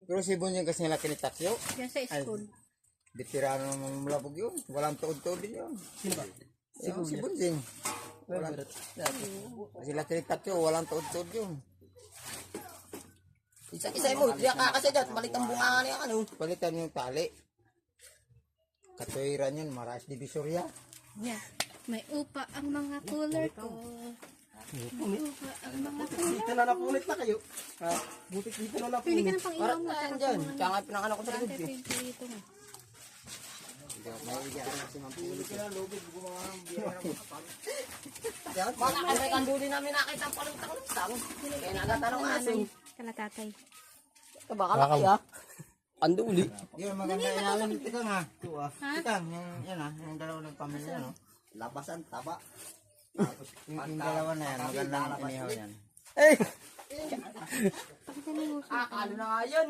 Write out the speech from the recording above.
Pero si Bon yung kasi nila kinitakyo. Yan sa school. Veterano naman mulabog yun. Walang tuod-tuod din yun. Sino ba? Si Bunjing. Walang, sila kinitakyo, walang tuod-tuod yun. Isa mo, diya ka kasi dyan, balik ang bunga niya ano. Palitan yung tali. Katuwiran yun, maras divisorya. Yan. May upa ang mga cooler ko. May upa ang mga cooler. Dito na napunit na kayo. Ha? Butik dito na Pili ka napunit. ng pang Parat ilaw mo. na yan dyan. Kaya nga pinangano ko sa likod eh. Dito mo. Mga kasi kanduli namin nakita ang palutang-lutang. Kaya nagatanong aso. Kalatatay. Ito baka laki ah. Kanduli. Yun, maganda inalim. Tika nga. Tika, yung dalawa ng pamilya, no? Labasan, taba. Yung dalawa na yan, magandang inihaw yan. Eh! Pakita mo yung Akala na nga yun.